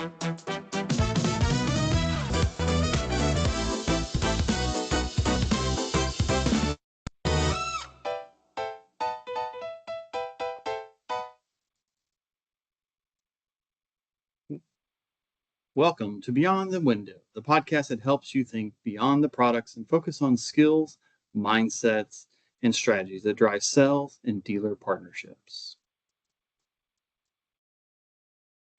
Welcome to Beyond the Window, the podcast that helps you think beyond the products and focus on skills, mindsets, and strategies that drive sales and dealer partnerships.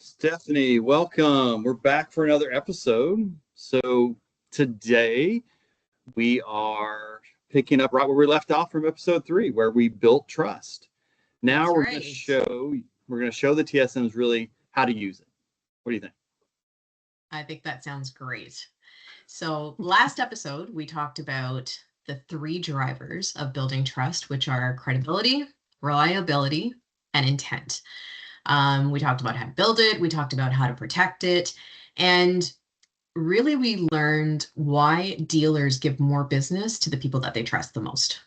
Stephanie, welcome. We're back for another episode. So today we are picking up right where we left off from episode 3, where we built trust. Now we're going to show the TSMs really how to use it. What do you think? I think that sounds great. So last episode, we talked about the 3 drivers of building trust, which are credibility, reliability, and intent. We talked about how to build it. We talked about how to protect it. And really, we learned why dealers give more business to the people that they trust the most.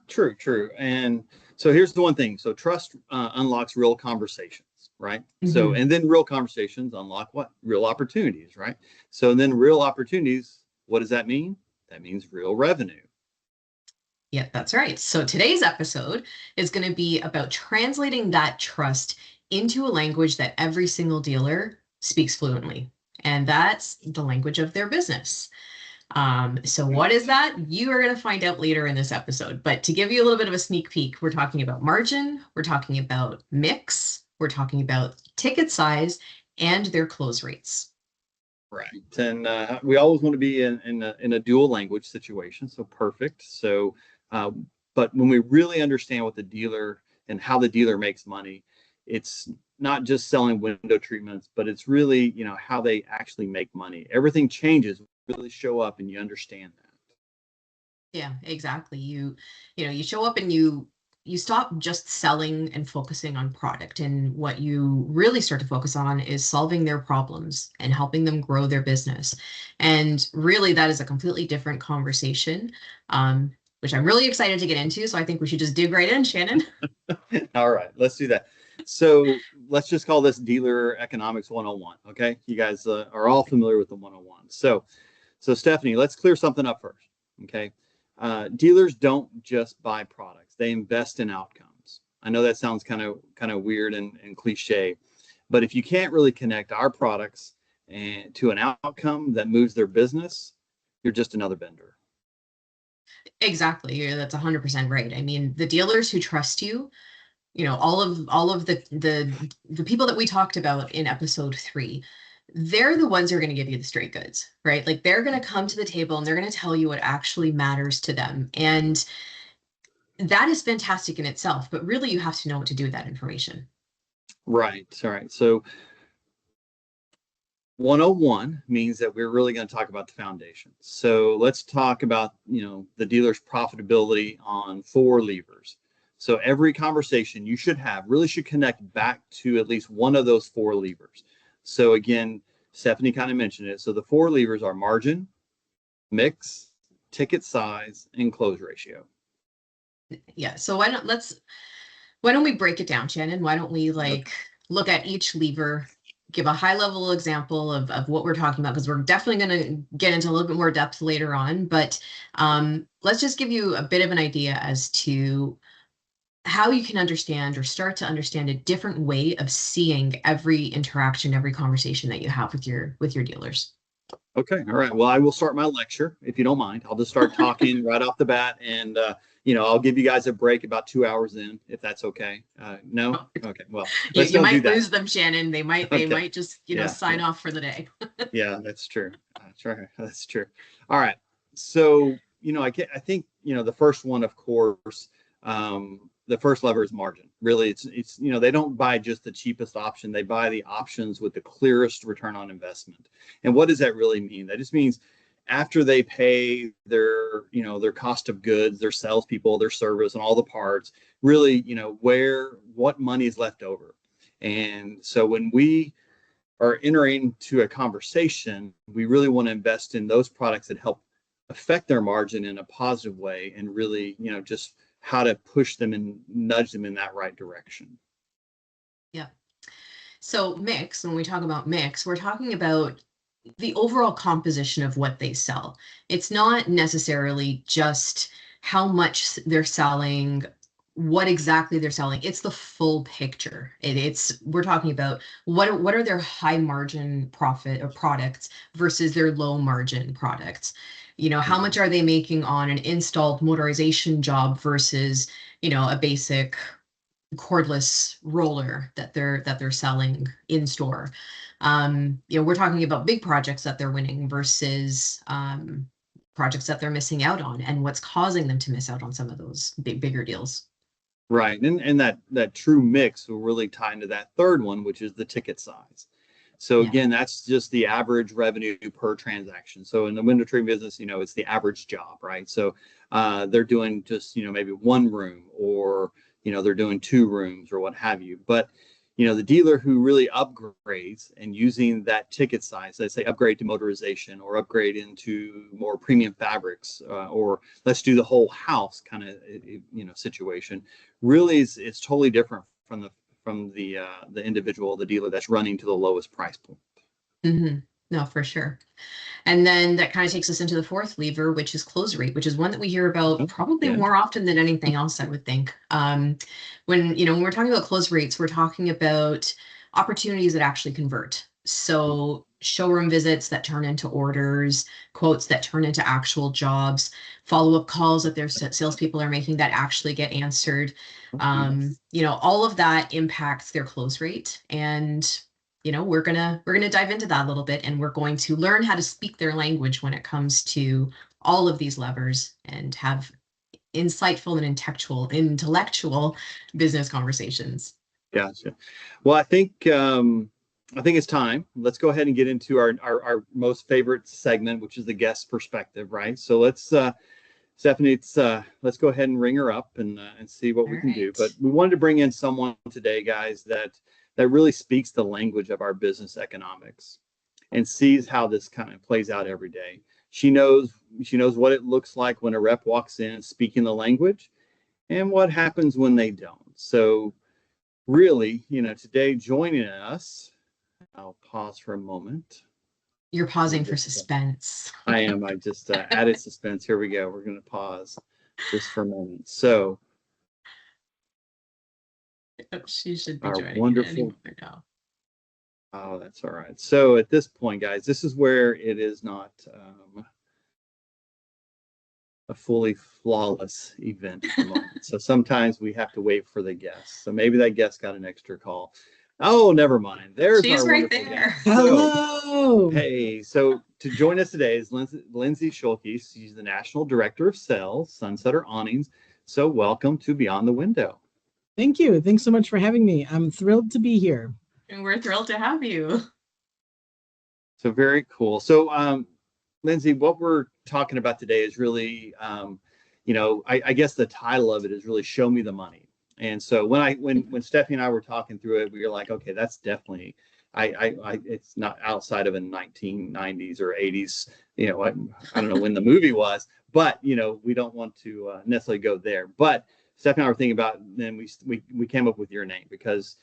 True. And so here's the one thing. So trust unlocks real conversations, right? Mm-hmm. So, and then real conversations unlock what? Real opportunities, right? So and then real opportunities, what does that mean? That means real revenue. Yeah, that's right. So today's episode is going to be about translating that trust into a language that every single dealer speaks fluently. And that's the language of their business. So what is that? You are going to find out later in this episode. But to give you a little bit of a sneak peek, we're talking about margin, we're talking about mix, we're talking about ticket size, and their close rates. Right. And we always want to be in a dual language situation. So perfect. So, but when we really understand what the dealer and how the dealer makes money, it's not just selling window treatments, but it's really, how they actually make money. Everything changes, really show up, and you understand that. Yeah, exactly. You show up and you stop just selling and focusing on product. And what you really start to focus on is solving their problems and helping them grow their business. And really, that is a completely different conversation, which I'm really excited to get into. So I think we should just dig right in, Shannon. All right, let's do that. So let's just call this Dealer Economics 101. Okay, you guys are all familiar with the 101. So Stephanie, let's clear something up first. Okay, dealers don't just buy products; they invest in outcomes. I know that sounds kind of weird and cliche, but if you can't really connect our products to an outcome that moves their business, you're just another vendor. Exactly. That's 100% right. I mean, the dealers who trust you, all of the people that we talked about in episode 3, they're the ones who are going to give you the straight goods, right? Like they're going to come to the table and they're going to tell you what actually matters to them. And that is fantastic in itself, but really you have to know what to do with that information. Right. All right. So 101 means that we're really going to talk about the foundation. So let's talk about, the dealer's profitability on 4 levers. So every conversation you should have really should connect back to at least one of those 4 levers. So again, Stephanie kind of mentioned it. So the 4 levers are margin, mix, ticket size, and close ratio. Yeah. So why don't we break it down, Shannon? Why don't we look at each lever, give a high level example of what we're talking about, because we're definitely going to get into a little bit more depth later on. But let's just give you a bit of an idea as to how you can understand or start to understand a different way of seeing every interaction, every conversation that you have with your dealers. Okay. All right. Well, I will start my lecture if you don't mind. I'll just start talking right off the bat, and I'll give you guys a break about 2 hours in, if that's okay. No? Okay. Well, you might lose them, Shannon. They might just sign off for the day. Yeah, that's true. That's true. All right. So I think the first one, of course. The first lever is margin. Really, it's they don't buy just the cheapest option. They buy the options with the clearest return on investment. And what does that really mean? That just means after they pay their cost of goods, their salespeople, their service, and all the parts, really, what money is left over. And so when we are entering to a conversation, we really want to invest in those products that help affect their margin in a positive way, and really, just how to push them and nudge them in that right direction. Yeah. So mix, when we talk about mix, we're talking about the overall composition of what they sell. It's not necessarily just how much they're selling, what exactly they're selling. It's the full picture. We're talking about what are their high margin profit or products versus their low margin products. How much are they making on an installed motorization job versus, a basic cordless roller that they're selling in store. We're talking about big projects that they're winning versus projects that they're missing out on, and what's causing them to miss out on some of those bigger deals. Right. And that true mix will really tie into that third one, which is the ticket size. So Yeah. again, that's just the average revenue per transaction. So in the window treatment business, it's the average job, right? So they're doing just, maybe one room, or, they're doing two rooms or what have you. But, the dealer who really upgrades and using that ticket size, let's say upgrade to motorization or upgrade into more premium fabrics, or let's do the whole house kind of, situation, really it's totally different from the individual, the dealer that's running to the lowest price point. Mm-hmm. No, for sure. And then that kind of takes us into the fourth lever, which is close rate, which is one that we hear about Oh, probably yeah. more often than anything else, I would think. When we're talking about close rates, we're talking about opportunities that actually convert. So showroom visits that turn into orders, quotes that turn into actual jobs, follow-up calls that their salespeople are making that actually get answered. Yes. All of that impacts their close rate. And we're gonna dive into that a little bit, and we're going to learn how to speak their language when it comes to all of these levers and have insightful and intellectual business conversations. Gotcha. Well, I think it's time. Let's go ahead and get into our most favorite segment, which is the guest perspective, right? So Stephanie, let's go ahead and ring her up and see what All we can do. right. But we wanted to bring in someone today, guys, that really speaks the language of our business economics and sees how this kind of plays out every day. She knows what it looks like when a rep walks in speaking the language, and what happens when they don't. So really, today joining us, I'll pause for a moment. You're pausing for suspense. I am. I just added suspense. Here we go. We're going to pause just for a moment. So She should be our joining in any wonderful. moment now. Oh, that's all right. So at this point, guys, this is where it is not a fully flawless event at the moment. So sometimes we have to wait for the guest. So maybe that guest got an extra call. Oh, never mind. There's She's our right wonderful there. guest. Hello. Hey, so to join us today is Lindsay Schulke. She's the National Director of Sales, Sunsetter Awnings. So welcome to Beyond the Window. Thank you. Thanks so much for having me. I'm thrilled to be here. And we're thrilled to have you. So very cool. So, Lindsay, what we're talking about today is really, I guess the title of it is really "Show Me the Money." And so when Stephanie and I were talking through it, we were like, okay, that's definitely, it's not outside of a 1990s or 80s. I don't know when the movie was, but we don't want to necessarily go there. But Stephanie and I were thinking about, then we came up with your name because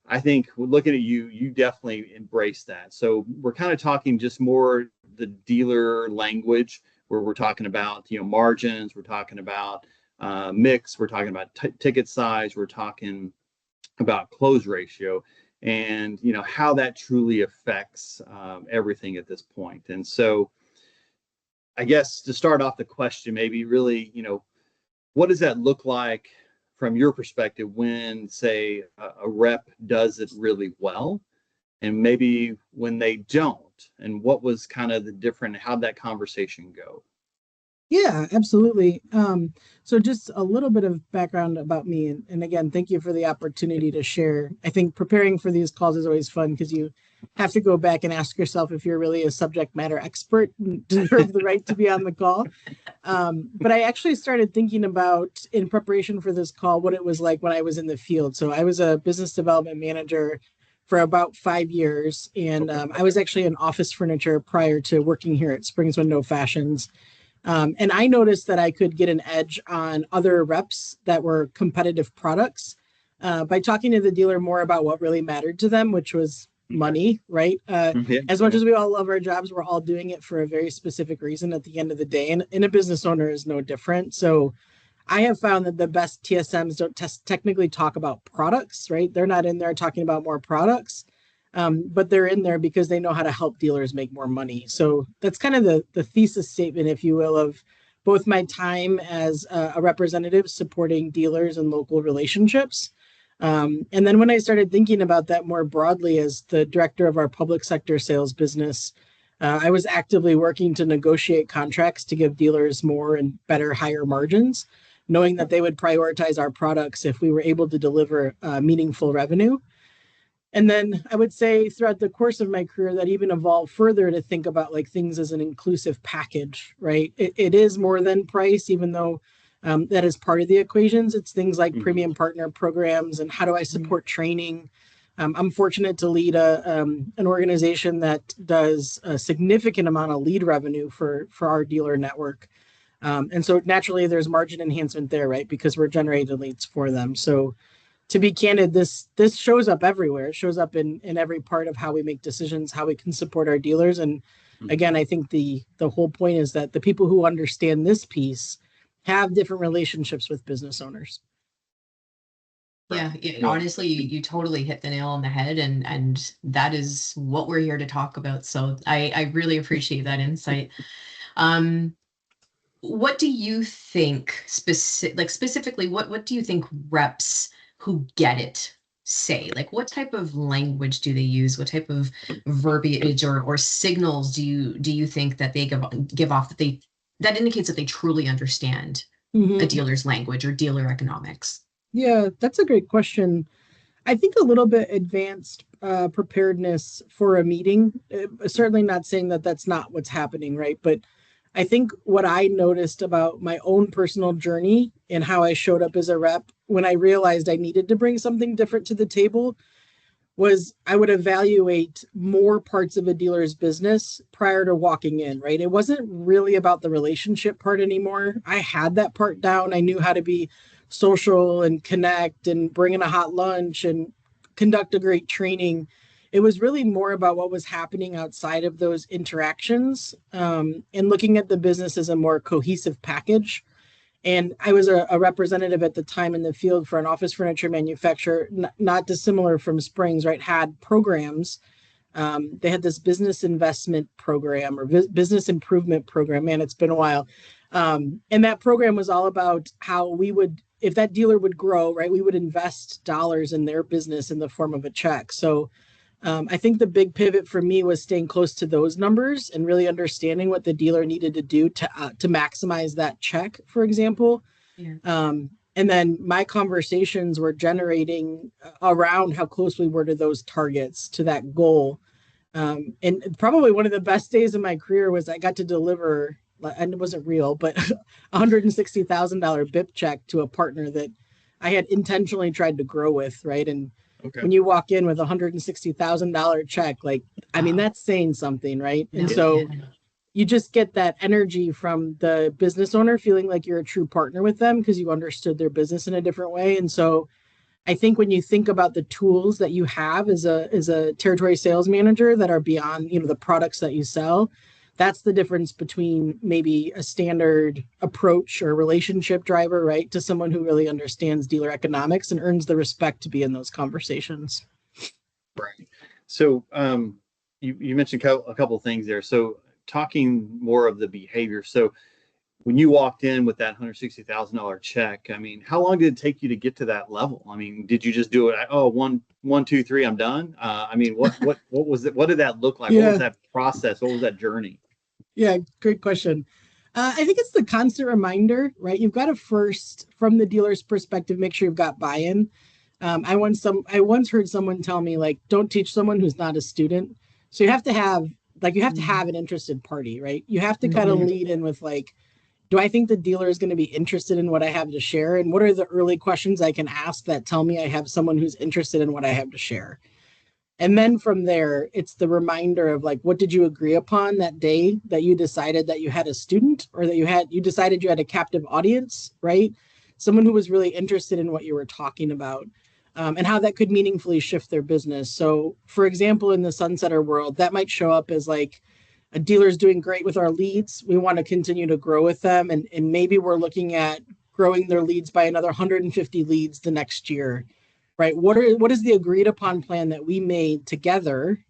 I think looking at you, you definitely embrace that. So we're kind of talking just more the dealer language, where we're talking about margins, we're talking about mix, we're talking about ticket size, we're talking about close ratio, and how that truly affects everything at this point. And so, I guess to start off the question, maybe really, what does that look like from your perspective when, say, a rep does it really well, and maybe when they don't, and what was kind of the different, how'd that conversation go? Yeah, absolutely. So just a little bit of background about me. And again, thank you for the opportunity to share. I think preparing for these calls is always fun because you have to go back and ask yourself if you're really a subject matter expert and deserve the right to be on the call. But I actually started thinking about, in preparation for this call, what it was like when I was in the field. So I was a business development manager for about 5 years. And I was actually in office furniture prior to working here at Springs Window Fashions. And I noticed that I could get an edge on other reps that were competitive products by talking to the dealer more about what really mattered to them, which was money, right? Yeah. As much as we all love our jobs, we're all doing it for a very specific reason at the end of the day. And a business owner is no different. So I have found that the best TSMs don't technically talk about products, right? They're not in there talking about more products, but they're in there because they know how to help dealers make more money. So that's kind of the thesis statement, if you will, of both my time as a representative supporting dealers and local relationships. And then when I started thinking about that more broadly as the director of our public sector sales business, I was actively working to negotiate contracts to give dealers more and better, higher margins, knowing that they would prioritize our products if we were able to deliver meaningful revenue. And then I would say throughout the course of my career that even evolved further to think about like things as an inclusive package, right? It is more than price, even though that is part of the equations. It's things like premium partner programs and how do I support training. I'm fortunate to lead an organization that does a significant amount of lead revenue for our dealer network. And so naturally there's margin enhancement there, right? Because we're generating leads for them. So to be candid, this shows up everywhere. It shows up in every part of how we make decisions, how we can support our dealers. And again, I think the whole point is that the people who understand this piece have different relationships with business owners. Yeah, honestly, you totally hit the nail on the head, and that is what we're here to talk about. So I really appreciate that insight. What do you think specifically, what do you think reps who get it say? Like what type of language do they use? What type of verbiage or signals do you think that they give off that indicates that they truly understand a dealer's language or dealer economics? Yeah, that's a great question. I think a little bit advanced preparedness for a meeting. Certainly not saying that that's not what's happening, right? But I think what I noticed about my own personal journey and how I showed up as a rep when I realized I needed to bring something different to the table was I would evaluate more parts of a dealer's business prior to walking in, right? It wasn't really about the relationship part anymore. I had that part down. I knew how to be social and connect and bring in a hot lunch and conduct a great training. It was really more about what was happening outside of those interactions and looking at the business as a more cohesive package. And I was a representative at the time in the field for an office furniture manufacturer, not dissimilar from Springs, right? Had programs. They had this business investment program or business improvement program. Man, it's been a while. And that program was all about how we would, if that dealer would grow, right, we would invest dollars in their business in the form of a check. So I think the big pivot for me was staying close to those numbers and really understanding what the dealer needed to do to maximize that check, for example. Yeah. And then my conversations were generating around how close we were to those targets, to that goal. And probably one of the best days of my career was I got to deliver, and it wasn't real, but $160,000 BIP check to a partner that I had intentionally tried to grow with, right? And when you walk in with a $160,000 check, like, I mean, that's saying something, right? And so you just get that energy from the business owner feeling like you're a true partner with them because you understood their business in a different way. And so I think when you think about the tools that you have as a territory sales manager that are beyond, the products that you sell, that's the difference between maybe a standard approach or relationship driver, right, to someone who really understands dealer economics and earns the respect to be in those conversations. Right. So you mentioned a couple of things there. So talking more of the behavior. So when you walked in with that $160,000 check, I mean, how long did it take you to get to that level? I mean, did you just do it? Oh, one, two, three, I'm done. I mean, what was it? What did that look like? Yeah. What was that process? What was that journey? Yeah, great question. I think it's the constant reminder, right? You've got to first, from the dealer's perspective, make sure you've got buy-in. I once heard someone tell me, like, don't teach someone who's not a student. So you have to have an interested party, right? You have to kind of lead in with like, do I think the dealer is going to be interested in what I have to share? And what are the early questions I can ask that tell me I have someone who's interested in what I have to share? And then from there, it's the reminder of like, what did you agree upon that day that you decided that you had a student or that you decided you had a captive audience, right? Someone who was really interested in what you were talking about. and how that could meaningfully shift their business. So, for example, in the Sunsetter world, that might show up as like a dealer's doing great with our leads. We want to continue to grow with them. And maybe we're looking at growing their leads by another 150 leads the next year, right? What is the agreed upon plan that we made together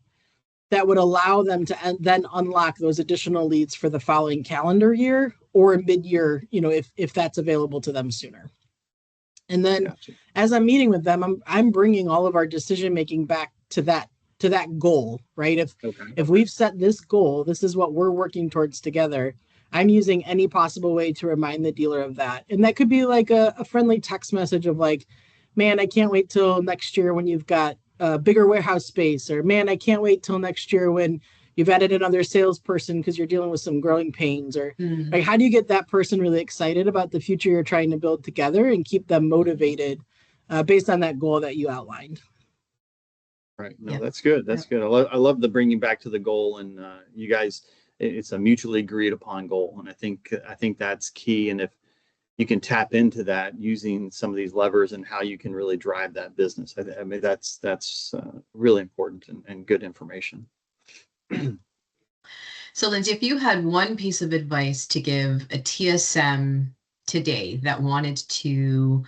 that would allow them to then unlock those additional leads for the following calendar year or mid-year, if that's available to them sooner. And then Gotcha. as I'm meeting with them, I'm bringing all of our decision making back to that goal, right? If we've set this goal, this is what we're working towards together. I'm using any possible way to remind the dealer of that. And that could be like a friendly text message of like, man, I can't wait till next year when you've got a bigger warehouse space, or man, I can't wait till next year when you've added another salesperson because you're dealing with some growing pains. Or like, how do you get that person really excited about the future you're trying to build together and keep them motivated based on that goal that you outlined? Right. No, that's good. That's good. I love the bringing back to the goal, and you guys, it's a mutually agreed upon goal. And I think that's key. And if you can tap into that using some of these levers and how you can really drive that business, I mean, that's really important and good information. So, Lindsay, if you had one piece of advice to give a TSM today that wanted to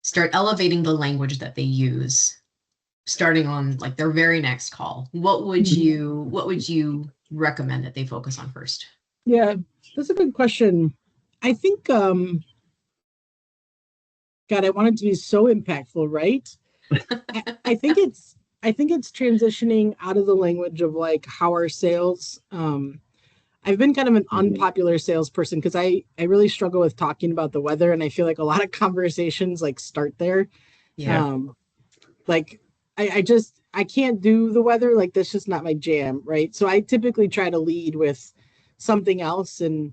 start elevating the language that they use, starting on like their very next call, what would you recommend that they focus on first? Yeah, that's a good question. I think, God, I want it to be so impactful, right? I think it's transitioning out of the language of like how our sales. I've been kind of an unpopular salesperson because I really struggle with talking about the weather, and I feel like a lot of conversations like start there. Yeah. Like I can't do the weather. Like that's just not my jam, right? So I typically try to lead with something else. And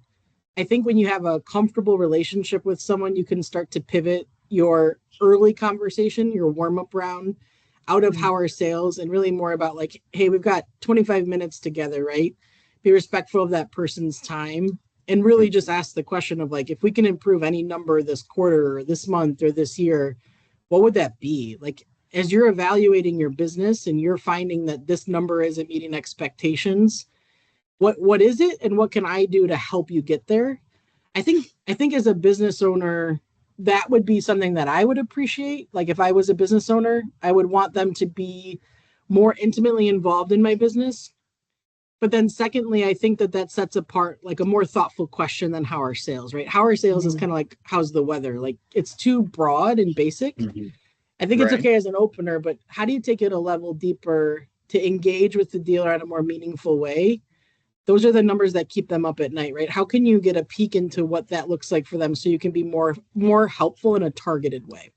I think when you have a comfortable relationship with someone, you can start to pivot your early conversation, your warm-up round, out of how our sales and really more about like, hey, we've got 25 minutes together, right? Be respectful of that person's time and really just ask the question of like, if we can improve any number this quarter or this month or this year, what would that be? Like, as you're evaluating your business and you're finding that this number isn't meeting expectations, what is it and what can I do to help you get there? I think as a business owner, that would be something that I would appreciate. Like if I was a business owner, I would want them to be more intimately involved in my business. But then secondly, I think that sets apart like a more thoughtful question than how our sales, right? How our sales is kind of like, how's the weather? Like it's too broad and basic. I think it's okay as an opener, but how do you take it a level deeper to engage with the dealer in a more meaningful way? Those are the numbers that keep them up at night, right? How can you get a peek into what that looks like for them so you can be more helpful in a targeted way?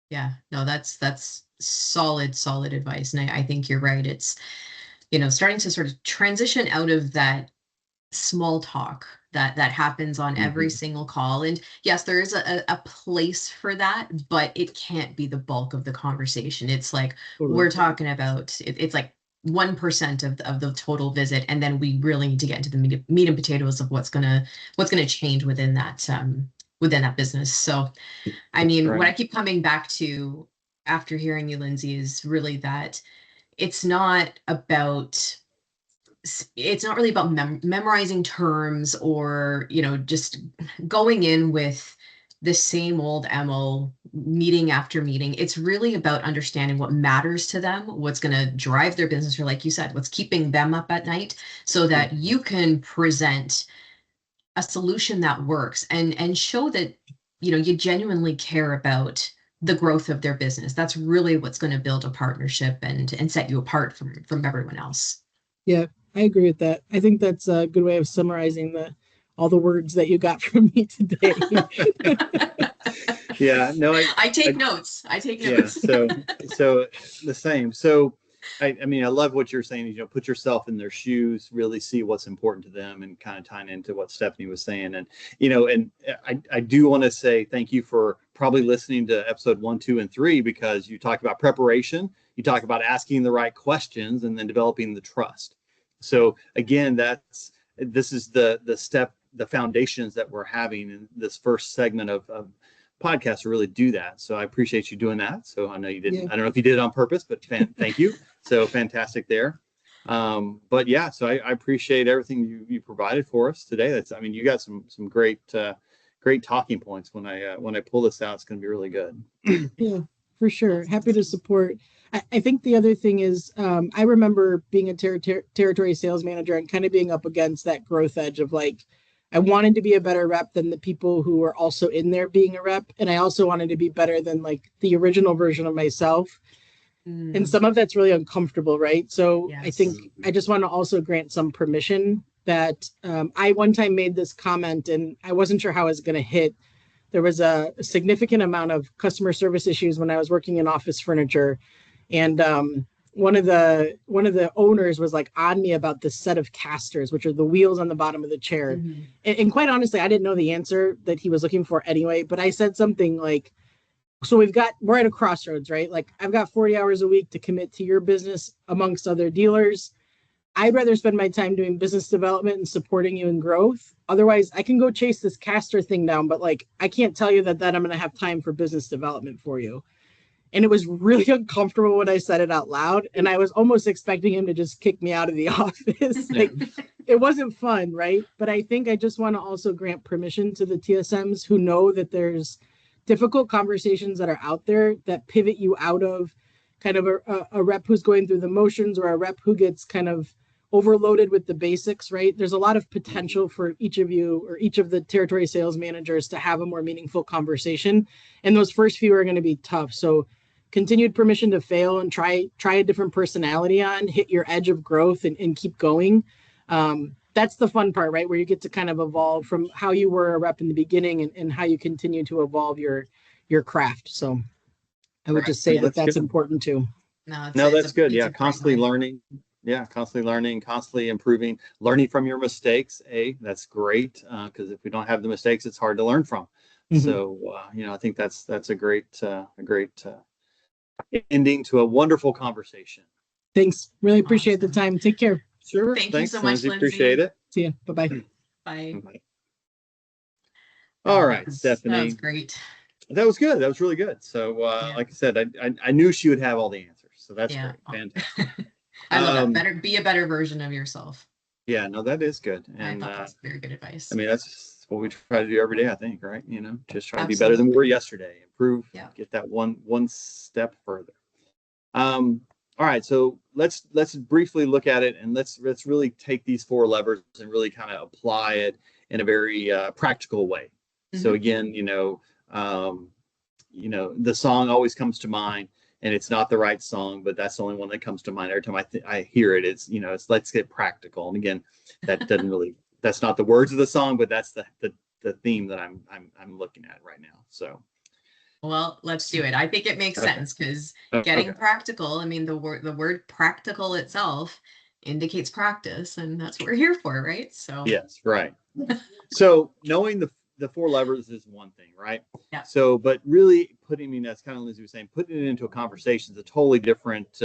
Yeah, no, that's solid advice. And I think you're right. It's, starting to sort of transition out of that small talk that happens on every single call. And yes, there is a place for that, but it can't be the bulk of the conversation. It's like we're talking about it's like 1% of the total visit, and then we really need to get into the meat and potatoes of what's gonna change within that business. So I mean, what I keep coming back to after hearing you, Lindsay, is really that it's not really about memorizing terms or, just going in with the same old MO meeting after meeting. It's really about understanding what matters to them, what's going to drive their business, or like you said, what's keeping them up at night, so that you can present a solution that works and show that, you genuinely care about the growth of their business. That's really what's going to build a partnership and set you apart from everyone else. Yeah, I agree with that. I think that's a good way of summarizing all the words that you got from me today. Yeah, no, I take notes. Yeah, so the same. So I mean, I love what you're saying. Put yourself in their shoes, really see what's important to them, and kind of tying into what Stephanie was saying. And and I do want to say thank you for probably listening to episode 1, 2, and 3, because you talked about preparation, you talk about asking the right questions, and then developing the trust. So again, this is the step, the foundations that we're having in this first segment of podcast to really do that. So I appreciate you doing that. So I know you didn't, Yeah. I don't know if you did it on purpose, but thank you. So fantastic there. But yeah, so I appreciate everything you provided for us today. I mean, you got some great, great talking points. When I pull this out, it's going to be really good. Yeah, for sure. Happy to support. I think the other thing is, I remember being a territory sales manager and kind of being up against that growth edge of like, I wanted to be a better rep than the people who were also in there being a rep. And I also wanted to be better than like the original version of myself. And some of that's really uncomfortable, right? So Yes. I think I just want to also grant some permission that I one time made this comment and I wasn't sure how it was going to hit. There was a significant amount of customer service issues when I was working in office furniture. And one of the owners was like on me about this set of casters, which are the wheels on the bottom of the chair. Mm-hmm. And quite honestly, I didn't know the answer that he was looking for anyway, but I said something like, so we're at a crossroads, right? Like I've got 40 hours a week to commit to your business amongst other dealers. I'd rather spend my time doing business development and supporting you in growth. Otherwise, I can go chase this caster thing down, but like I can't tell you that I'm going to have time for business development for you. And it was really uncomfortable when I said it out loud. And I was almost expecting him to just kick me out of the office. Like it wasn't fun, right? But I think I just want to also grant permission to the TSMs who know that there's difficult conversations that are out there that pivot you out of kind of a rep who's going through the motions or a rep who gets kind of overloaded with the basics, right? There's a lot of potential for each of you or each of the territory sales managers to have a more meaningful conversation. And those first few are going to be tough. So continued permission to fail and try a different personality on, hit your edge of growth and keep going. That's the fun part, right? Where you get to kind of evolve from how you were a rep in the beginning and how you continue to evolve your craft. So I would just say that's good. Important too. No, that's good. Yeah, constantly learning. Yeah, constantly learning, constantly improving, learning from your mistakes. That's great, because if we don't have the mistakes, it's hard to learn from. Mm-hmm. So I think that's a great ending to a wonderful conversation. Thanks. Really appreciate the time. Take care. Sure. Thanks you so much, Lindsay. Appreciate it. See ya. Bye-bye. Bye. All right, Stephanie. That was great. That was good. That was really good. So, like I said, I knew she would have all the answers. So that's great. Fantastic. I love that. Be a better version of yourself. Yeah, no, that is good. And I thought that's very good advice. I mean, that's what we try to do every day, I think, right? Just try to be better than we were yesterday, improve, get that one step further. All right, so let's briefly look at it, and let's really take these 4 levers and really kind of apply it in a very practical way. Mm-hmm. So again, the song always comes to mind, and it's not the right song, but that's the only one that comes to mind every time I hear it. It's it's let's get practical. And again, that doesn't really that's not the words of the song, but that's the theme that I'm looking at right now. So. Well, let's do it. I think it makes sense because getting practical, I mean, the word practical itself indicates practice, and that's what we're here for, right? So yes, right. So knowing the 4 levers is one thing, right? Yeah. So, but really that's kind of Lindsay was saying, putting it into a conversation is a totally different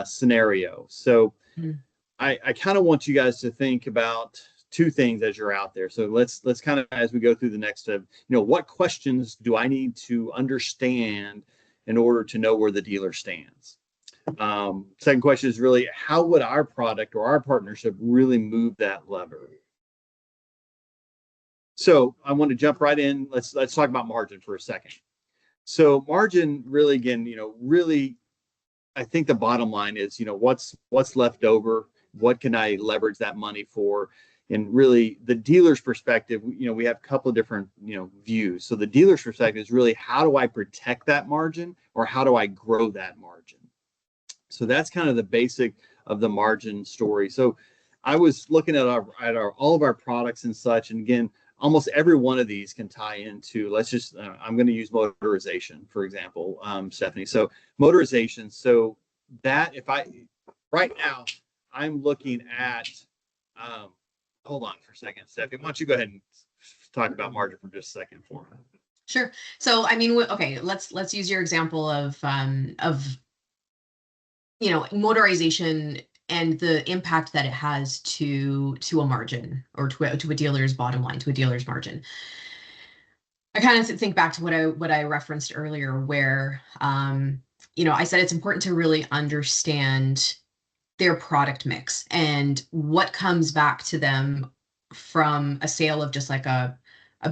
scenario. So I kind of want you guys to think about 2 things as you're out there. So let's kind of, as we go through the next what questions do I need to understand in order to know where the dealer stands? Second question is really, how would our product or our partnership really move that lever? So I want to jump right in. Let's talk about margin for a second. So margin really, again, really, I think the bottom line is, what's left over? What can I leverage that money for? And really, the dealer's perspective, we have a couple of different, views. So the dealer's perspective is really, how do I protect that margin, or how do I grow that margin? So that's kind of the basic of the margin story. So I was looking at all of our products and such, and again, almost every one of these can tie into. I'm going to use motorization, for example, Stephanie. So motorization. So that right now, I'm looking at. Hold on for a second, Stephanie. Why don't you go ahead and talk about margin for just a second for me? Sure. So, I mean, okay, let's use your example of motorization and the impact that it has to a margin, or to a dealer's bottom line, to a dealer's margin. I kind of think back to what I referenced earlier, where I said it's important to really understand their product mix and what comes back to them from a sale of just like a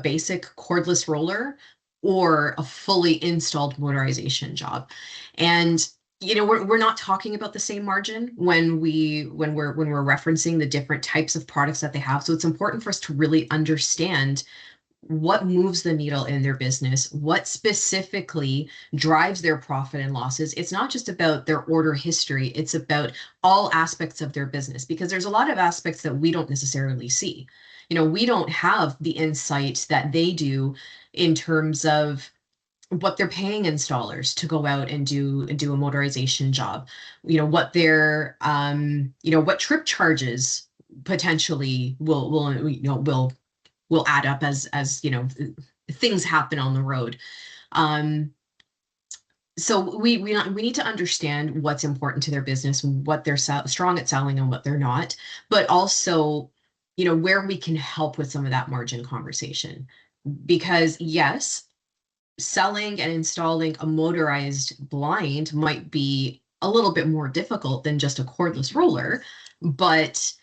basic cordless roller or a fully installed motorization job. And we're not talking about the same margin when we're referencing the different types of products that they have. So it's important for us to really understand what moves the needle in their business, what specifically drives their profit and losses. It's not just about their order history, it's about all aspects of their business, because there's a lot of aspects that we don't necessarily see. We don't have the insight that they do in terms of what they're paying installers to go out and do a motorization job, what their what trip charges potentially will add up as things happen on the road. So we need to understand what's important to their business, what they're strong at selling and what they're not, but also where we can help with some of that margin conversation. Because yes, selling and installing a motorized blind might be a little bit more difficult than just a cordless roller, but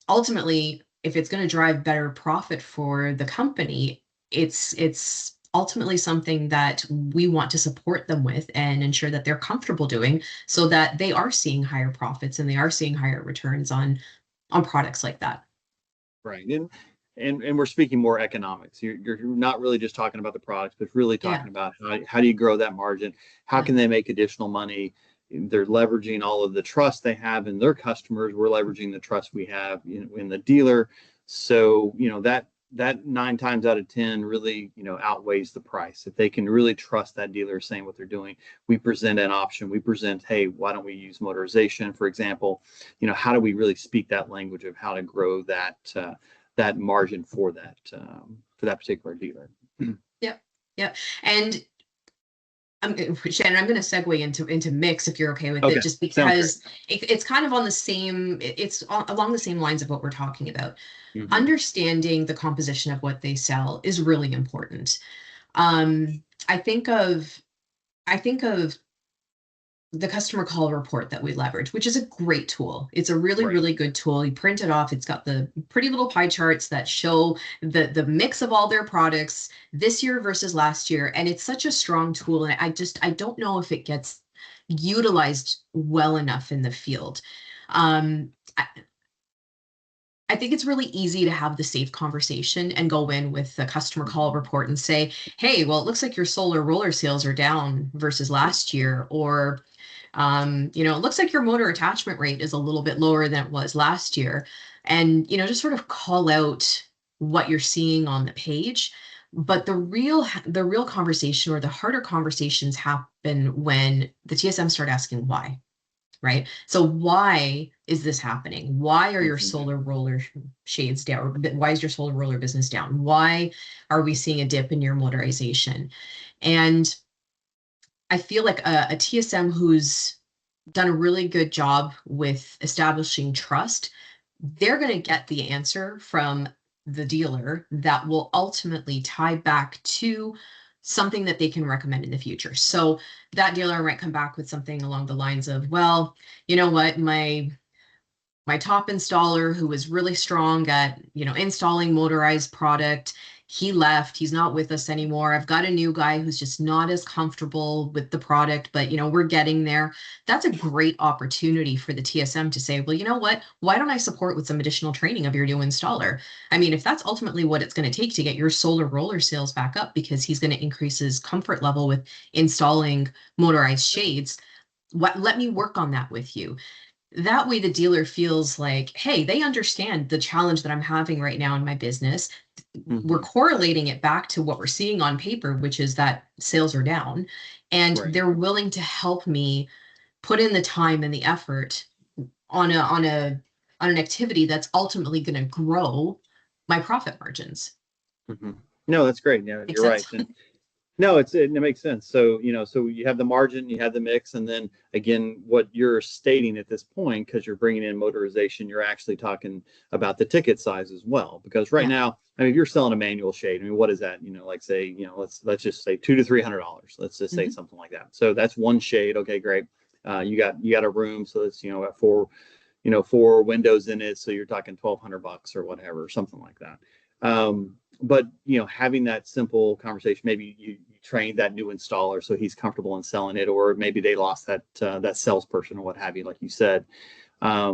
ultimately, if it's going to drive better profit for the company, it's ultimately something that we want to support them with and ensure that they're comfortable doing, so that they are seeing higher profits and they are seeing higher returns on products like that. Right. And we're speaking more economics. You're not really just talking about the products, but really talking about how do you grow that margin? How can they make additional money? They're leveraging all of the trust they have in their customers. We're leveraging the trust we have in the dealer. So, that 9 times out of 10 really, outweighs the price. If they can really trust that dealer saying what they're doing, we present an option. We present, hey, why don't we use motorization, for example? How do we really speak that language of how to grow that margin for that particular dealer? Yep. Yep. And Shannon, I'm going to segue into mix if you're okay with it, just because it's kind of on the same, it's along the same lines of what we're talking about. Mm-hmm. Understanding the composition of what they sell is really important. I think of the customer call report that we leverage, which is a great tool. It's a really, really good tool. You print it off. It's got the pretty little pie charts that show the mix of all their products this year versus last year. And it's such a strong tool. And I don't know if it gets utilized well enough in the field. I think it's really easy to have the safe conversation and go in with the customer call report and say, hey, well, it looks like your solar roller sales are down versus last year, or it looks like your motor attachment rate is a little bit lower than it was last year. And, just sort of call out what you're seeing on the page. But the real conversation, or the harder conversations, happen when the TSM start asking why. Right? So why is this happening? Why are your solar roller shades down? Or why is your solar roller business down? Why are we seeing a dip in your motorization? And I feel like a TSM who's done a really good job with establishing trust, they're going to get the answer from the dealer that will ultimately tie back to something that they can recommend in the future. So that dealer might come back with something along the lines of, well, you know what, my top installer who was really strong at, installing motorized product, he left, he's not with us anymore. I've got a new guy who's just not as comfortable with the product, but we're getting there. That's a great opportunity for the TSM to say, well, you know what, why don't I support with some additional training of your new installer? I mean, if that's ultimately what it's going to take to get your solar roller sales back up, because he's going to increase his comfort level with installing motorized shades, let me work on that with you. That way the dealer feels like, hey, they understand the challenge that I'm having right now in my business. Mm-hmm. We're correlating it back to what we're seeing on paper, which is that sales are down, and they're willing to help me put in the time and the effort on an activity that's ultimately going to grow my profit margins. Mm-hmm. No, that's great. Yeah, you're right. No, it makes sense. So, so you have the margin, you have the mix, and then again, what you're stating at this point, because you're bringing in motorization, you're actually talking about the ticket size as well. Because right Yeah. now, I mean, if you're selling a manual shade, I mean, what is that? Like say, let's just say $200 to $300. Let's just say something like that. So that's one shade. Okay, great. You got a room, so it's at four windows in it, so you're talking $1,200 or whatever, something like that. But having that simple conversation, maybe you trained that new installer so he's comfortable in selling it, or maybe they lost that salesperson or what have you, like you said. They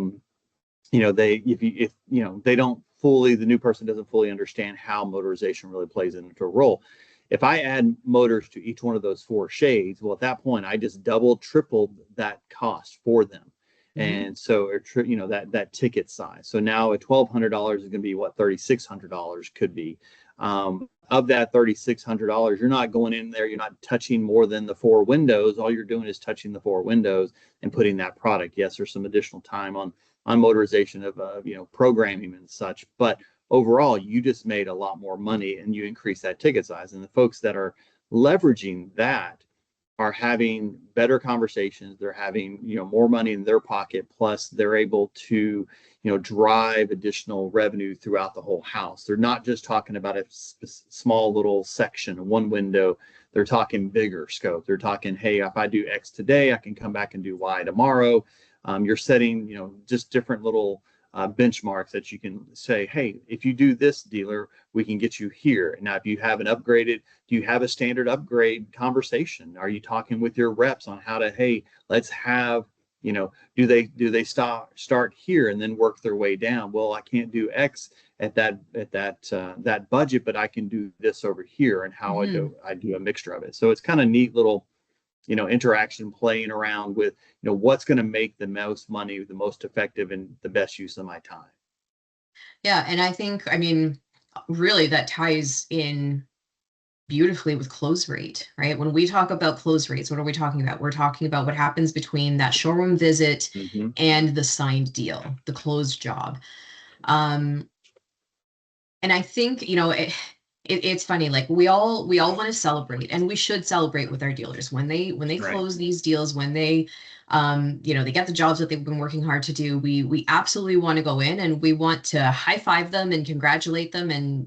don't fully, the new person doesn't fully understand how motorization really plays into a role. If I add motors to each one of those four shades, well, at that point, I just tripled that cost for them. And so, that ticket size. So now at $1,200 is going to be what $3,600 could be. Of that $3,600, you're not going in there, you're not touching more than the four windows. All you're doing is touching the four windows and putting that product. Yes, there's some additional time on motorization of programming and such, but overall, you just made a lot more money and you increase that ticket size. And the folks that are leveraging that are having better conversations. They're having more money in their pocket, plus they're able to drive additional revenue throughout the whole house. They're not just talking about a small little section, one window. They're talking bigger scope. They're talking, hey, if I do X today, I can come back and do Y tomorrow. You're setting just different little benchmarks that you can say, hey, if you do this, dealer, we can get you here. Now, if you have do you have a standard upgrade conversation? Are you talking with your reps on how to, hey, let's have, do they start here and then work their way down? Well, I can't do X at that budget, but I can do this over here, and how I do a mixture of it. So it's kind of neat little interaction, playing around with, what's going to make the most money, the most effective, and the best use of my time. Yeah. And I mean, really that ties in beautifully with close rate, right? When we talk about close rates, what are we talking about? We're talking about what happens between that showroom visit and the signed deal, the closed job. And I think, it's funny, like we all want to celebrate, and we should celebrate with our dealers when they close these deals, when they they get the jobs that they've been working hard to do. We absolutely want to go in and we want to high five them and congratulate them and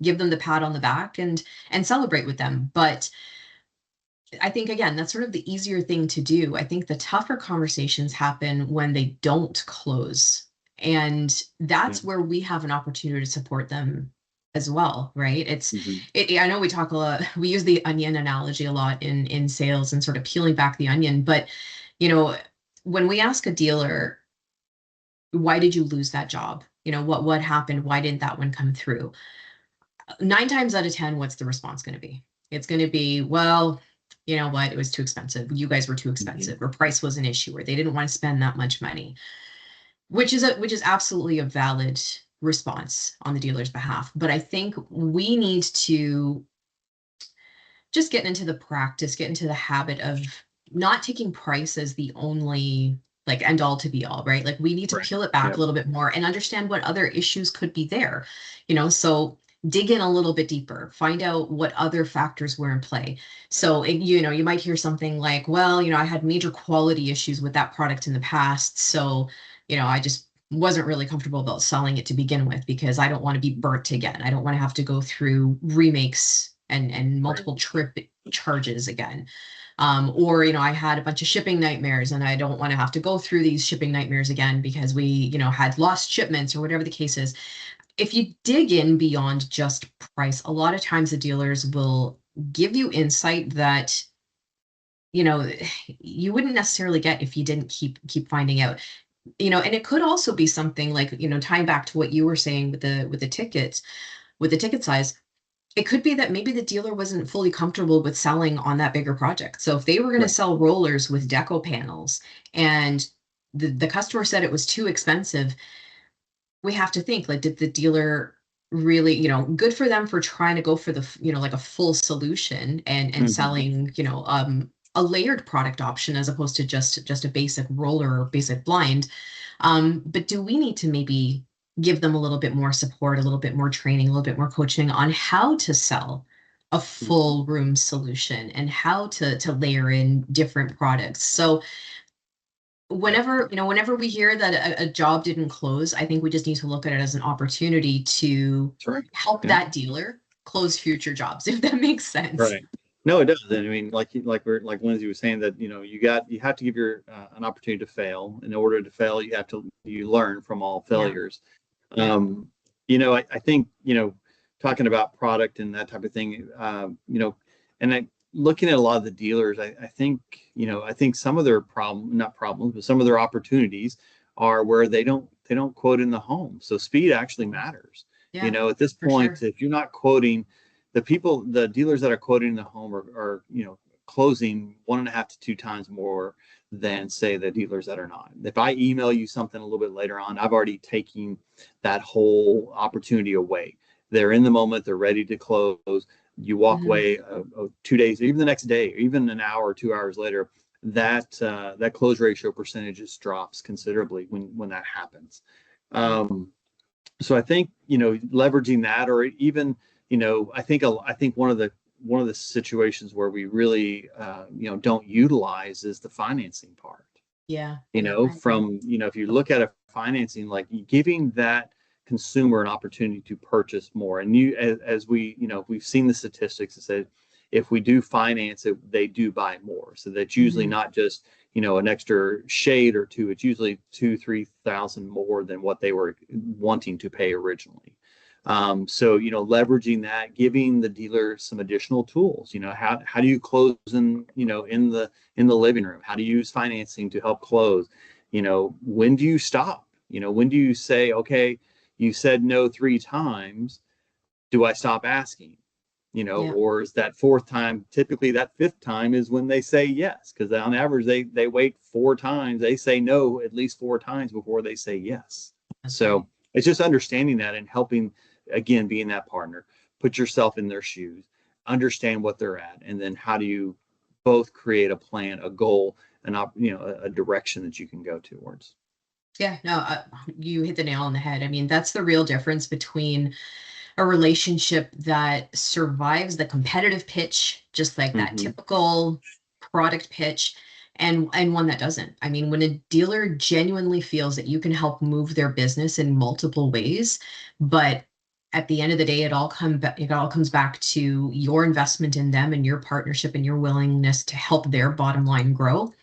give them the pat on the back and celebrate with them. But I think, again, that's sort of the easier thing to do. I think the tougher conversations happen when they don't close, and that's where we have an opportunity to support them as well, right? I know we talk a lot, we use the onion analogy a lot in sales and sort of peeling back the onion, but when we ask a dealer, why did you lose that job? What happened? Why didn't that one come through? 9 times out of 10, what's the response going to be? It's going to be, well, you know what, it was too expensive. You guys were too expensive, or price was an issue, or they didn't want to spend that much money, which is absolutely a valid response on the dealer's behalf. But I think we need to just get into the habit of not taking price as the only like end all to be all, right? Like we need to peel it back a little bit more and understand what other issues could be there, so dig in a little bit deeper, find out what other factors were in play. So, you might hear something like, well, I had major quality issues with that product in the past. So, I just wasn't really comfortable about selling it to begin with because I don't want to be burnt again. I don't want to have to go through remakes and multiple trip charges again. Or, I had a bunch of shipping nightmares and I don't want to have to go through these shipping nightmares again because we, had lost shipments or whatever the case is. If you dig in beyond just price, a lot of times the dealers will give you insight that, you wouldn't necessarily get if you didn't keep finding out. And it could also be something like, tying back to what you were saying with the tickets, with the ticket size. It could be that maybe the dealer wasn't fully comfortable with selling on that bigger project. So if they were going to sell rollers with deco panels and the customer said it was too expensive, we have to think, like, did the dealer really, good for them for trying to go for the, like a full solution and selling, a layered product option as opposed to just a basic roller or basic blind. But do we need to maybe give them a little bit more support, a little bit more training, a little bit more coaching on how to sell a full room solution and how to layer in different products. So whenever we hear that a job didn't close, I think we just need to look at it as an opportunity to Right. help that dealer close future jobs, if that makes sense. Right. No, it does. And I mean, like Lindsay was saying that, you have to give your an opportunity to fail. In order to fail, you learn from all failures. Um, I think, talking about product and that type of thing, and looking at a lot of the dealers, I think, I think some of their not problems, but some of their opportunities are where they don't quote in the home. So speed actually matters. At this point, sure. if you're not quoting, the dealers that are quoting in the home are closing 1.5 to 2 times more than, say, the dealers that are not. If I email you something a little bit later on, I've already taken that whole opportunity away. They're in the moment, they're ready to close. You walk away 2 days, even the next day, even an hour or 2 hours later, that close ratio percentages drops considerably when that happens. So I think, leveraging that, or even, I think one of the situations where we really don't utilize is the financing part. If you look at a financing, like giving that consumer an opportunity to purchase more, and as we've seen the statistics that say if we do finance it, they do buy more. So that's usually not just an extra shade or two. It's usually 2,000-3,000 more than what they were wanting to pay originally. So leveraging that, giving the dealer some additional tools. How do you close in the living room? How do you use financing to help close? When do you stop? When do you say, okay, you said no 3 times, do I stop asking? Or is that 4th time, typically that 5th time is when they say yes, because on average they wait 4 times, they say no at least 4 times before they say yes. So it's just understanding that and helping, again, being that partner, put yourself in their shoes, understand what they're at, and then how do you both create a plan, a goal, a direction that you can go towards. Yeah, no, you hit the nail on the head. I mean, that's the real difference between a relationship that survives the competitive pitch, just like that typical product pitch, and one that doesn't. I mean, when a dealer genuinely feels that you can help move their business in multiple ways, but at the end of the day, it all comes back to your investment in them and your partnership and your willingness to help their bottom line grow.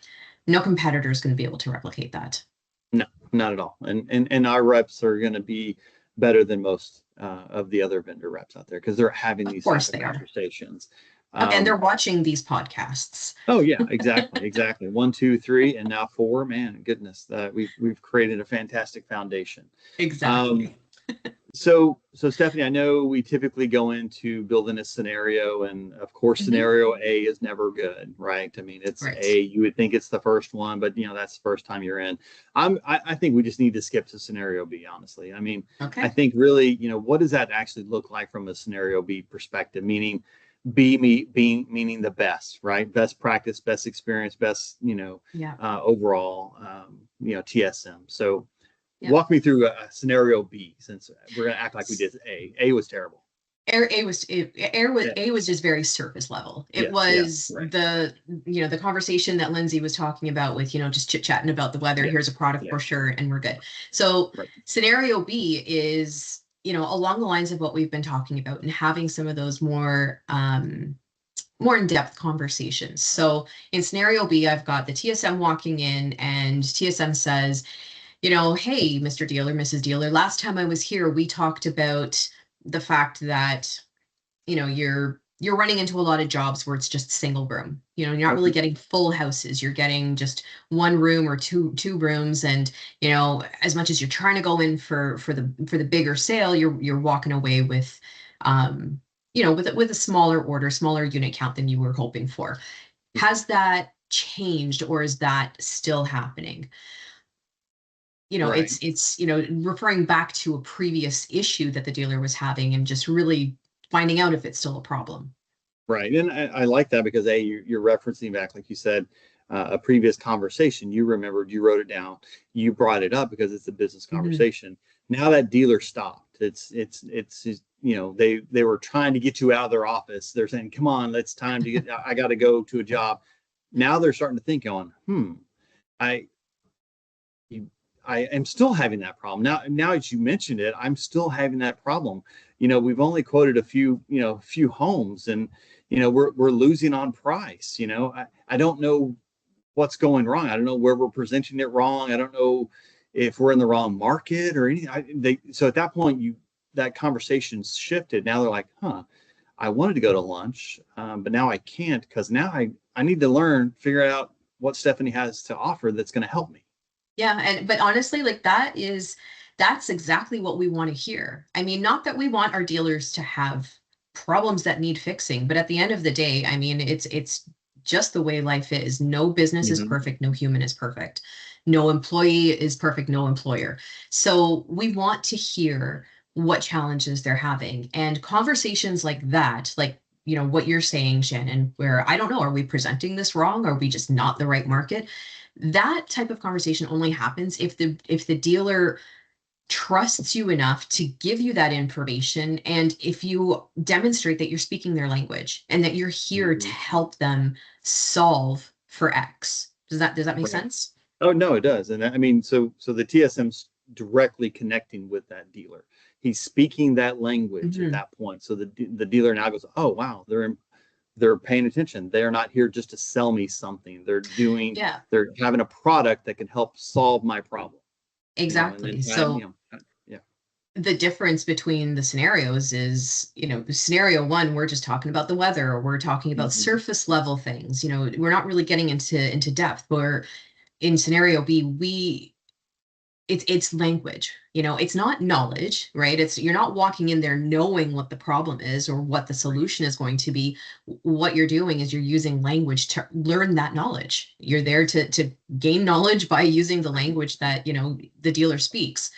No competitor is going to be able to replicate that. No, not at all. And our reps are going to be better than most of the other vendor reps out there because they're having these types of conversations. And they're watching these podcasts. Oh yeah, exactly. 1, 2, 3, and now 4. Man, goodness, we've created a fantastic foundation. Exactly. So Stephanie, I know we typically go into building a scenario, and of course, scenario A is never good, right? I mean, it's A. You would think it's the first one, but that's the first time you're in. I think we just need to skip to scenario B. Honestly, I mean, I think really, what does that actually look like from a scenario B perspective? Meaning, meaning the best, right? Best practice, best experience, best overall, TSM. So. Yep. Walk me through a scenario B, since we're going to act like we did A. A was terrible. A was just very surface level. It was the conversation that Lindsay was talking about with, just chit chatting about the weather. Here's a product brochure and we're good. So scenario B is, along the lines of what we've been talking about and having some of those more in-depth conversations. So in scenario B, I've got the TSM walking in and TSM says, hey, Mr. Dealer, Mrs. Dealer, last time I was here, we talked about the fact that, you're running into a lot of jobs where it's just single room. You're not really getting full houses. You're getting just 1 room or two rooms. And, as much as you're trying to go in for the bigger sale, you're walking away with, with a smaller order, smaller unit count than you were hoping for. Has that changed, or is that still happening? It's referring back to a previous issue that the dealer was having and just really finding out if it's still a problem. Right. And I like that because you're referencing back, like you said, a previous conversation. You remembered, you wrote it down, you brought it up because it's a business conversation. Now that dealer stopped It's they were trying to get you out of their office. They're saying, come on, it's time to get, I got to go to a job. Now they're starting to think on, I am still having that problem. Now as you mentioned it, I'm still having that problem. We've only quoted a few homes, and we're losing on price. I don't know what's going wrong. I don't know where we're presenting it wrong. I don't know if we're in the wrong market or anything. So at that point, that conversation's shifted. Now they're like, I wanted to go to lunch, but now I can't, because now I need to figure out what Stephanie has to offer that's going to help me. Yeah. But honestly, like that's exactly what we want to hear. I mean, not that we want our dealers to have problems that need fixing, but at the end of the day, I mean, it's just the way life is. No business is perfect. No human is perfect. No employee is perfect. No employer. So we want to hear what challenges they're having, and conversations like that, like, what you're saying, Shannon, where I don't know, are we presenting this wrong? Are we just not the right market? That type of conversation only happens if the dealer trusts you enough to give you that information, and if you demonstrate that you're speaking their language and that you're here to help them solve for X. Does that make sense? Oh no, it does. And I mean, so the TSM's directly connecting with that dealer. He's speaking that language at that point. So the dealer now goes, oh wow, they're paying attention. They're not here just to sell me something. They're having a product that can help solve my problem. Exactly. The difference between the scenarios is, scenario one, we're just talking about the weather, or we're talking about surface level things. We're not really getting into depth. Where in scenario B, it's language. It's not knowledge, right? You're not walking in there knowing what the problem is or what the solution is going to be. What you're doing is you're using language to learn that knowledge. You're there to gain knowledge by using the language that the dealer speaks.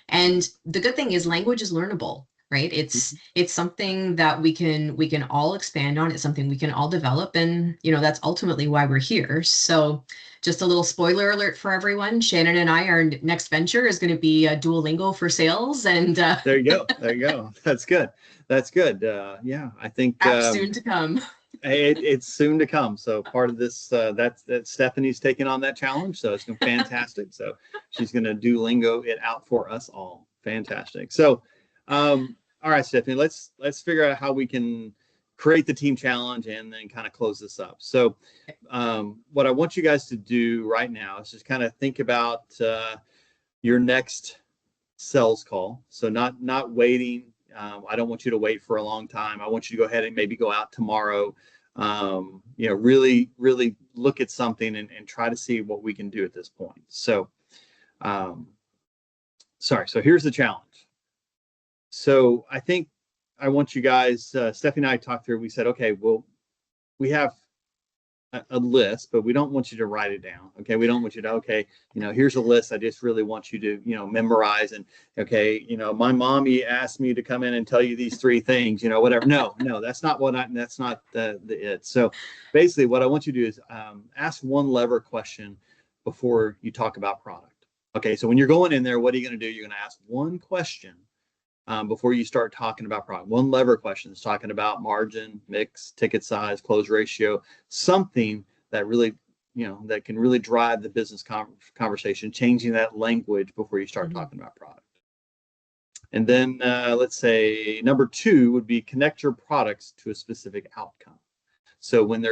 And the good thing is language is learnable, right? It's something that we can all expand on. It's something we can all develop. And, that's ultimately why we're here. So just a little spoiler alert for everyone. Shannon and I, our next venture is going to be Duolingo for sales. And there you go. That's good. Yeah, I think soon to come. It's soon to come. So part of this, that Stephanie's taking on that challenge. So it's fantastic. So she's going to Duolingo it out for us all. Fantastic. So, all right, Stephanie, let's figure out how we can create the team challenge and then kind of close this up. So, what I want you guys to do right now is just kind of think about your next sales call. So not waiting. I don't want you to wait for a long time. I want you to go ahead and maybe go out tomorrow. Really, really look at something and try to see what we can do at this point. So, so here's the challenge. So I think I want you guys, Stephanie and I talked through, we said, okay, well, we have a list, but we don't want you to write it down. Okay. We don't want you to, here's a list. I just really want you to, memorize and, my mommy asked me to come in and tell you these 3 things, whatever. No, that's not that's not it. So basically what I want you to do is ask one lever question before you talk about product. Okay. So when you're going in there, what are you going to do? You're going to ask one question before you start talking about product. One lever question is talking about margin, mix, ticket size, close ratio, something that really, that can really drive the business conversation, changing that language before you start talking about product. And then let's say number 2 would be connect your products to a specific outcome. So when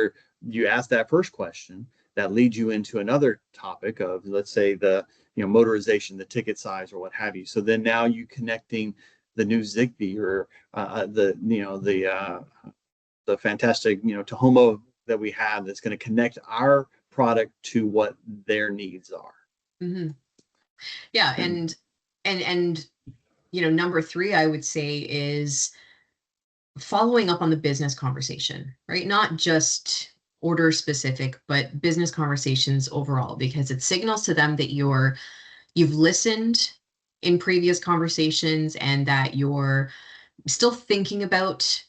you ask that first question, that leads you into another topic of, let's say, the motorization, the ticket size, or what have you. So then now you connecting the new Zigbee or the fantastic Tahomo that we have that's going to connect our product to what their needs are. Yeah, and number 3 I would say is following up on the business conversation, right? Not just order specific, but business conversations overall, because it signals to them that you've listened in previous conversations and that you're still thinking about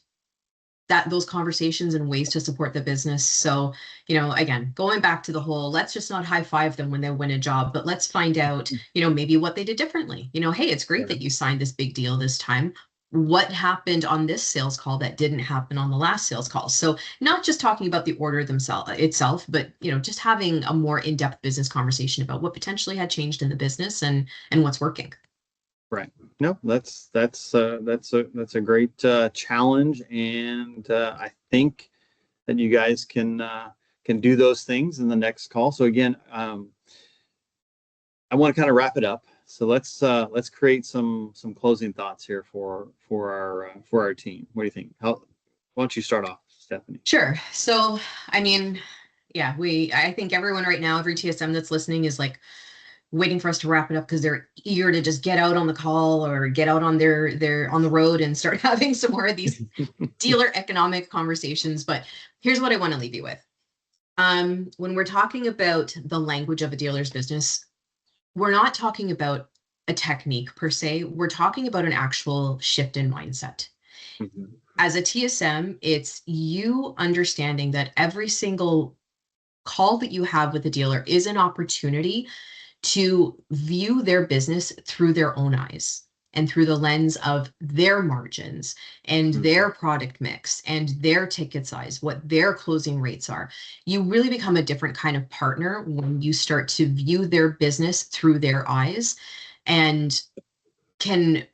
those conversations and ways to support the business. So, again, going back to the whole, let's just not high five them when they win a job, but let's find out, maybe what they did differently. Hey, it's great that you signed this big deal this time. What happened on this sales call that didn't happen on the last sales call? So not just talking about the order itself, but just having a more in-depth business conversation about what potentially had changed in the business and what's working. Right. No, that's a great challenge, and I think that you guys can do those things in the next call. So again, I want to kind of wrap it up. So let's create some closing thoughts here for our team. What do you think? Why don't you start off, Stephanie? Sure. So I mean, yeah, I think everyone right now, every TSM that's listening is like waiting for us to wrap it up because they're eager to just get out on the call or get out on their on the road and start having some more of these dealer economic conversations. But here's what I want to leave you with. When we're talking about the language of a dealer's business, we're not talking about a technique per se. We're talking about an actual shift in mindset. Mm-hmm. As a TSM, it's you understanding that every single call that you have with a dealer is an opportunity to view their business through their own eyes and through the lens of their margins and their product mix and their ticket size, what their closing rates are. You really become a different kind of partner when you start to view their business through their eyes and can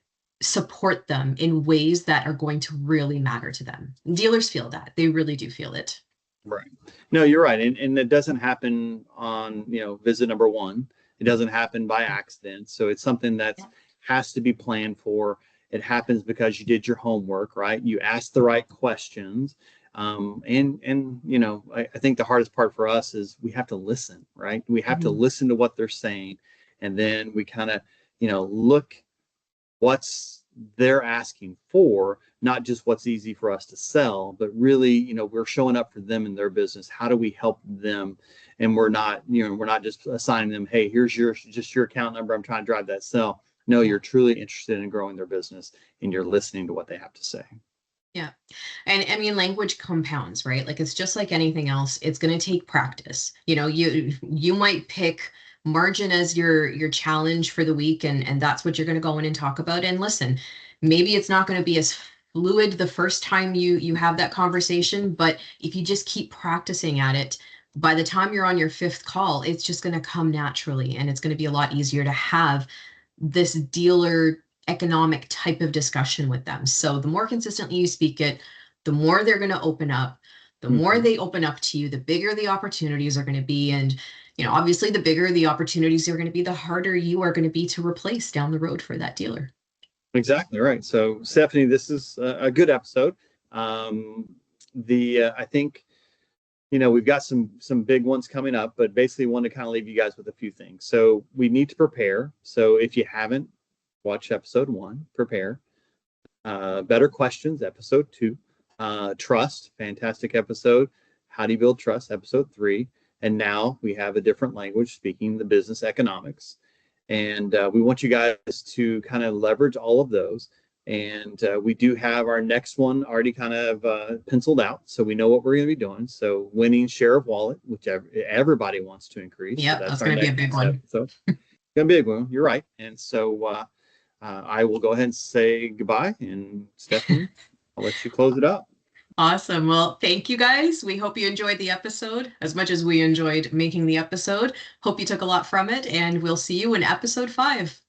support them in ways that are going to really matter to them. Dealers feel that. They really do feel it. Right. No, you're right. And it doesn't happen on, visit number one. It doesn't happen by accident. So it's something that has to be planned for. It happens because you did your homework, right? You asked the right questions. I think the hardest part for us is we have to listen, right? We have to listen to what they're saying. And then we kind of, look what's they're asking for, not just what's easy for us to sell, but really, we're showing up for them in their business. How do we help them? And we're not just assigning them, hey, here's your account number. I'm trying to drive that sell. No, you're truly interested in growing their business and you're listening to what they have to say. Yeah. And I mean, language compounds, right? Like it's just like anything else. It's going to take practice. You might pick margin as your challenge for the week, and that's what you're going to go in and talk about. And listen, maybe it's not going to be as fluid the first time you have that conversation, but if you just keep practicing at it, by the time you're on your fifth call, it's just going to come naturally, and it's going to be a lot easier to have this dealer economic type of discussion with them. So the more consistently you speak it, the more they're going to open up. The more they open up to you, the bigger the opportunities are going to be. And obviously, the bigger the opportunities are going to be, the harder you are going to be to replace down the road for that dealer. Exactly right. So, Stephanie, this is a good episode. I think, we've got some big ones coming up, but basically want to kind of leave you guys with a few things. So we need to prepare. So if you haven't watched episode 1, prepare. Better questions, episode 2. Trust, fantastic episode. How do you build trust, episode 3. And now we have a different language, speaking the business economics. And we want you guys to kind of leverage all of those. And we do have our next one already kind of penciled out. So we know what we're going to be doing. So winning share of wallet, which everybody wants to increase. Yeah, so that's going to be a big one. So it's going to be a big one. You're right. And so I will go ahead and say goodbye. And Stephanie, I'll let you close it up. Awesome. Well, thank you guys. We hope you enjoyed the episode as much as we enjoyed making the episode. Hope you took a lot from it, and we'll see you in episode 5.